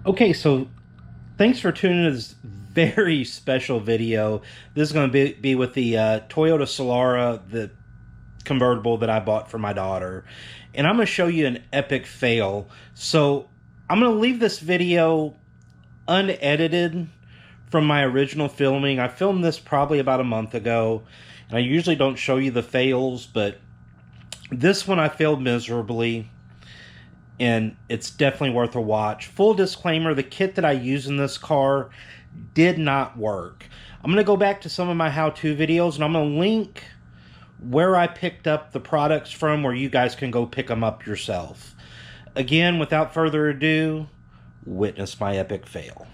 Okay, so thanks for tuning in to this very special video. This is going to be with the Toyota Solara, the convertible that I bought for my daughter. And I'm going to show you an epic fail. So I'm going to leave this video unedited from my original filming. I filmed this probably about a month ago. And I usually don't show you the fails, but this one I failed miserably. And it's definitely worth a watch. Full disclaimer, the kit that I use in this car did not work. I'm going to go back to some of my how-to videos, and I'm going to link where I picked up the products from, where you guys can go pick them up yourself. Again, without further ado, witness my epic fail.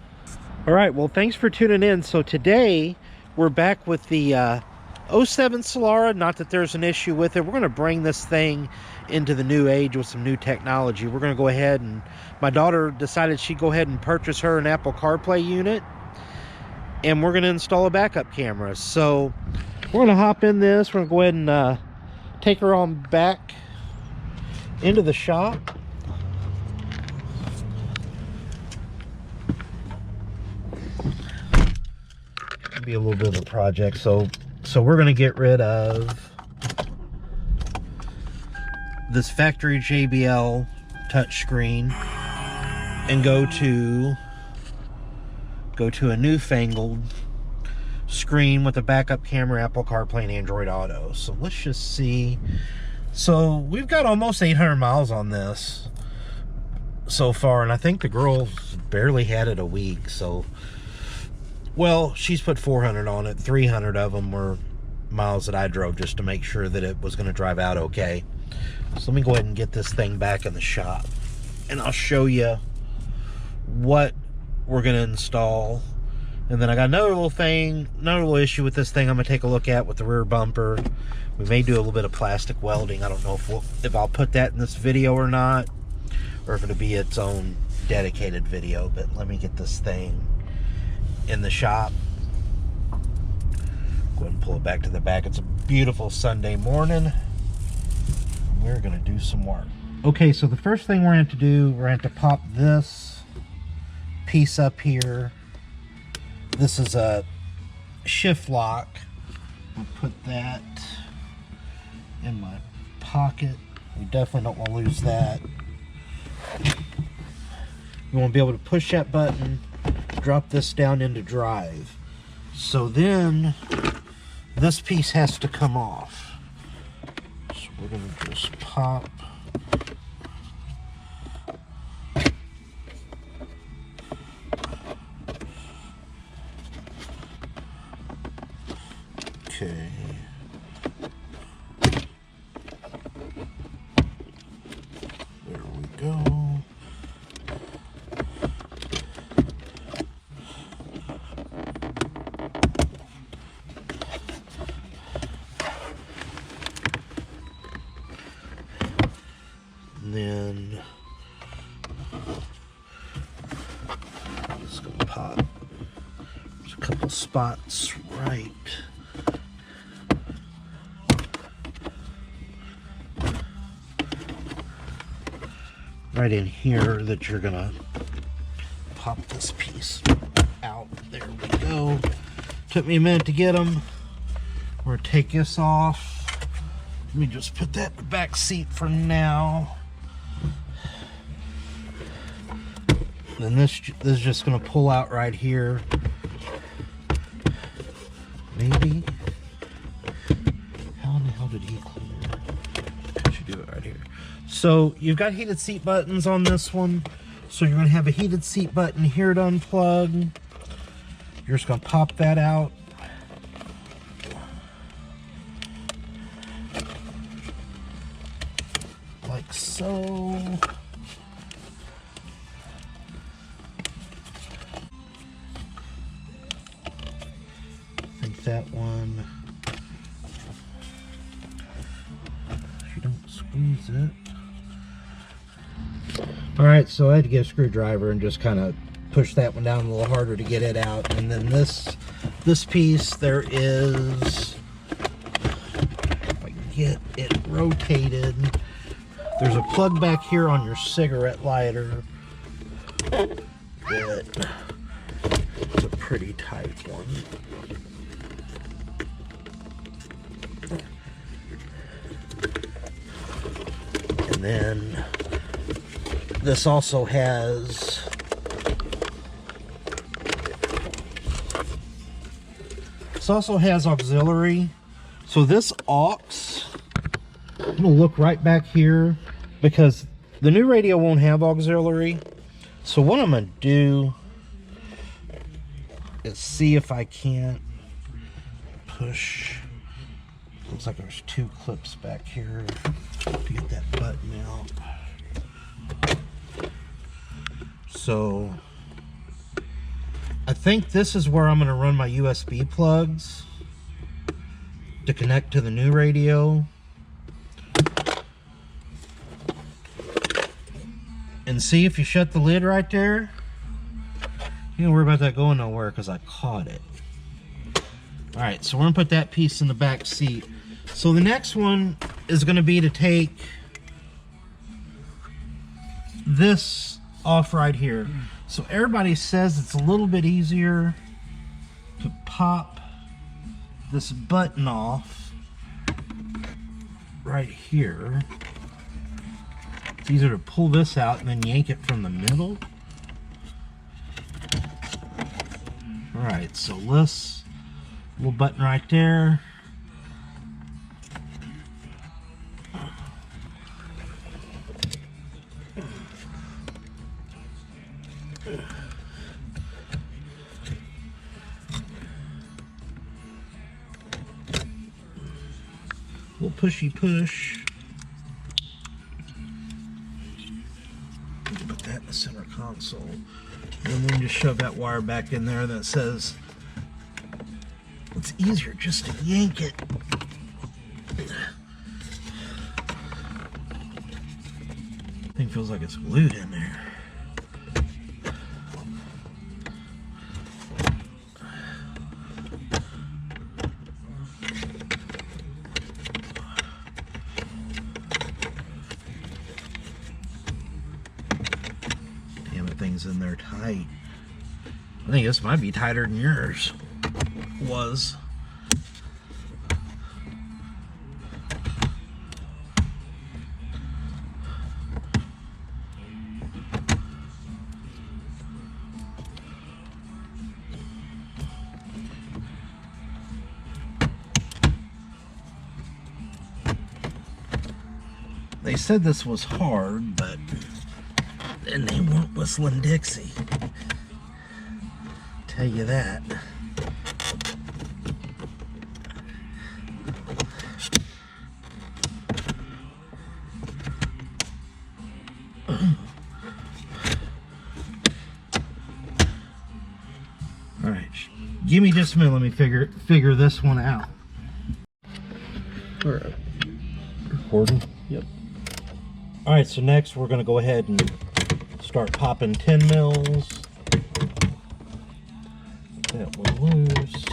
Alright, well, thanks for tuning in. So today, we're back with the 07 Solara. Not that there's an issue with it. We're going to bring this thing into the new age with some new technology. We're going to go ahead and my daughter decided she'd go ahead and purchase her an Apple CarPlay unit, and we're going to install a backup camera. So we're going to hop in this. We're going to go ahead and take her on back into the shop. It'll be a little bit of a project. So we're going to get rid of this factory JBL touchscreen and go to a newfangled screen with a backup camera, Apple CarPlay, and Android Auto. So let's just see. So we've got almost 800 miles on this so far, and I think the girl's barely had it a week. So, well, she's put 400 on it. 300 of them were miles that I drove just to make sure that it was going to drive out okay. So let me go ahead and get this thing back in the shop, and I'll show you what we're going to install. And then I got another little issue with this thing I'm going to take a look at with the rear bumper. We may do a little bit of plastic welding. I don't know if I'll put that in this video or not, or if it'll be its own dedicated video. But let me get this thing in the shop. Go ahead and pull it back to the back. It's a beautiful Sunday morning. We're going to do some work. Okay, so the first thing we're going to do, we're going to pop this piece up here. This is a shift lock. I'll put that in my pocket. We definitely don't want to lose that. You want to be able to push that button, drop this down into drive. So then this piece has to come off. So we're going to just pop. Okay. There we go. And then just gonna pop. There's a couple spots right in here that you're gonna pop this piece out. There we go. Took me a minute to get them. We're gonna take this off. Let me just put that in the back seat for now. Then this is just gonna pull out right here. Maybe. How in the hell did he clean it? I should do it right here. So you've got heated seat buttons on this one. So you're going to have a heated seat button here to unplug. You're just going to pop that out. Like so. I think that one. If you don't squeeze it. Alright, so I had to get a screwdriver and just kind of push that one down a little harder to get it out. And then this piece, there is, if I can get it rotated, there's a plug back here on your cigarette lighter. bit. It's a pretty tight one. And then this also has auxiliary. So this aux, I'm gonna look right back here because the new radio won't have auxiliary. So what I'm gonna do is see if I can't push. Looks like there's two clips back here to get that button out. So I think this is where I'm going to run my USB plugs to connect to the new radio. And see, if you shut the lid right there, you don't worry about that going nowhere because I caught it. Alright, so we're going to put that piece in the back seat. So the next one is going to be to take this off right here. So everybody says it's a little bit easier to pop this button off right here. It's easier to pull this out and then yank it from the middle. Alright, so this little button right there. Little pushy push. Put that in the center console. And then just shove that wire back in there that says it's easier just to yank it. Thing feels like it's glued in there. Things in there tight. I think this might be tighter than yours was. They said this was hard, but and they weren't whistling Dixie. Tell you that. All right, give me just a minute. Let me figure this one out. All right, recording. Yep. All right, so next we're going to go ahead and start popping 10 mils. That one loose.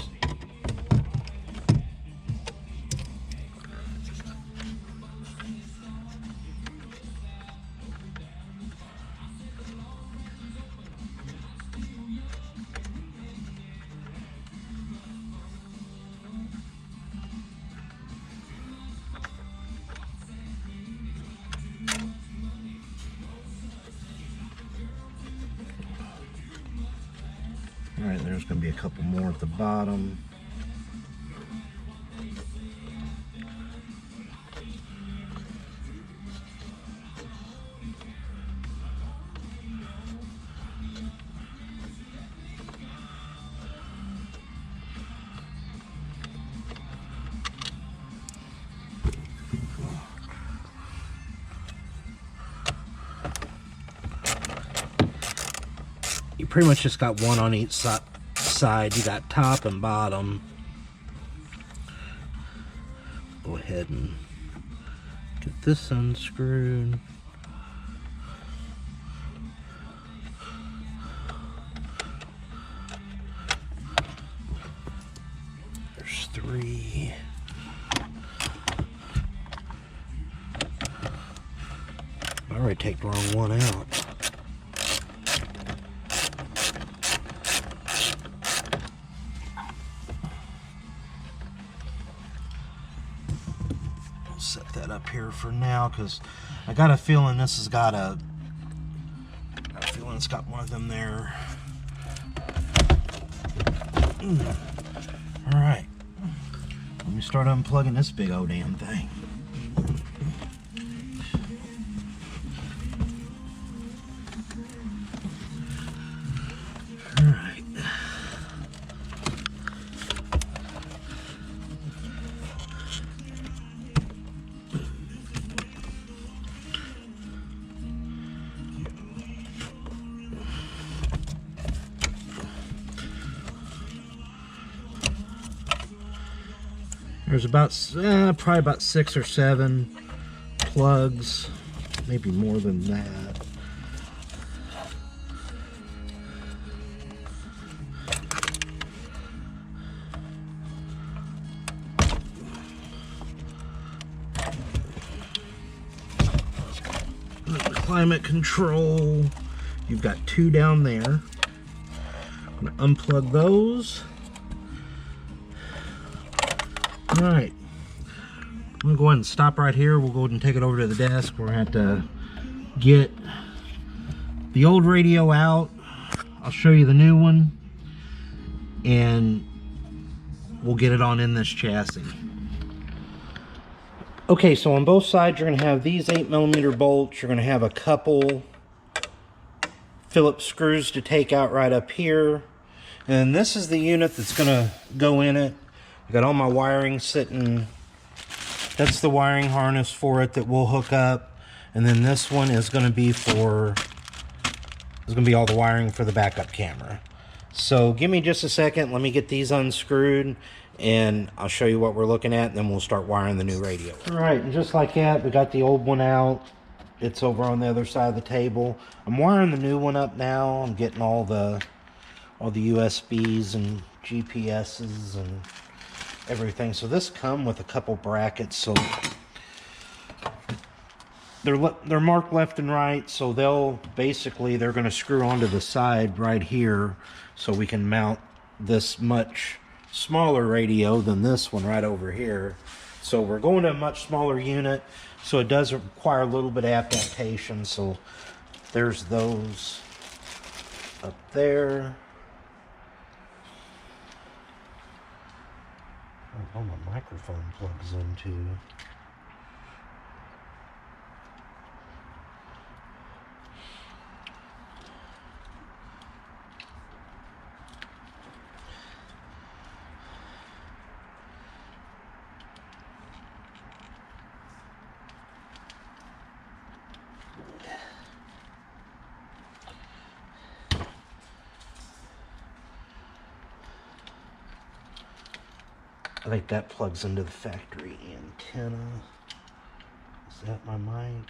Alright, there's going to be a couple more at the bottom. You pretty much just got one on each side. You got top and bottom. Go ahead and get this unscrewed. There's three. I already take the wrong one out. here for now, because I got a feeling this has got it's got one of them there. Alright. Let me start unplugging this big old damn thing. Alright. There's about probably about 6 or 7 plugs, maybe more than that. Climate control, you've got 2 down there. I'm going to unplug those. Alright, I'm going to go ahead and stop right here. We'll go ahead and take it over to the desk. We're going to have to get the old radio out. I'll show you the new one, and we'll get it on in this chassis. Okay, so on both sides you're going to have these 8mm bolts. You're going to have a couple Phillips screws to take out right up here. And this is the unit that's going to go in it. I got all my wiring sitting. That's the wiring harness for it that we'll hook up. And then this one is going to be all the wiring for the backup camera. So give me just a second. Let me get these unscrewed and I'll show you what we're looking at, and then we'll start wiring the new radio. All right, and just like that, we got the old one out. It's over on the other side of the table. I'm wiring the new one up now. I'm getting all the USBs and GPSs and everything. So this come with a couple brackets, so they're marked left and right, so they're going to screw onto the side right here, so we can mount this much smaller radio than this one right over here. So we're going to a much smaller unit, so it does require a little bit of adaptation. So there's those up there. Oh, my microphone plugs into. I think that plugs into the factory antenna. Is that my mic?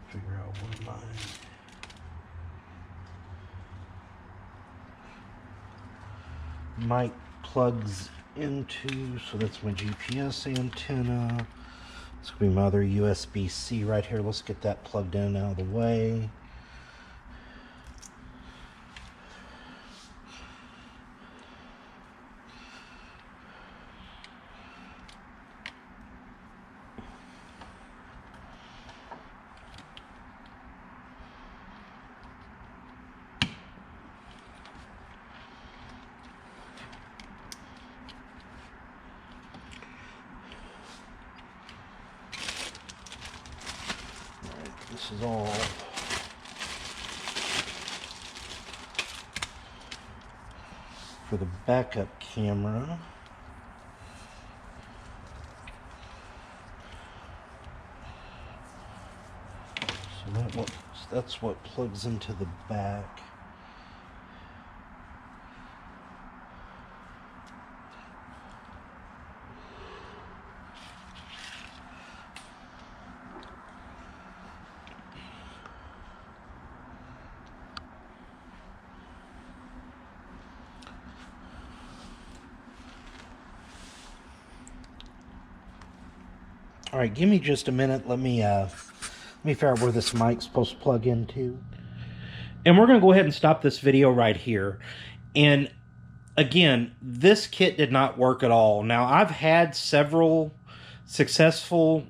Figure out what mine. Mic plugs into, so that's my GPS antenna. It's gonna be my other USB-C right here. Let's get that plugged in out of the way. This is all for the backup camera. So that's what plugs into the back. All right, give me just a minute. Let me figure out where this mic's supposed to plug into. And we're going to go ahead and stop this video right here. And again, this kit did not work at all. Now, I've had several successful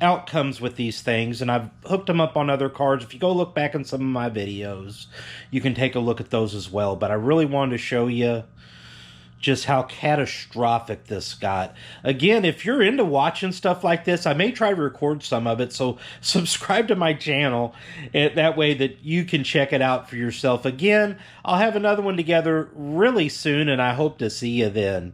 outcomes with these things, and I've hooked them up on other cars. If you go look back in some of my videos, you can take a look at those as well. But I really wanted to show you just how catastrophic this got. Again, if you're into watching stuff like this, I may try to record some of it, so subscribe to my channel, and that way that you can check it out for yourself. Again, I'll have another one together really soon, and I hope to see you then.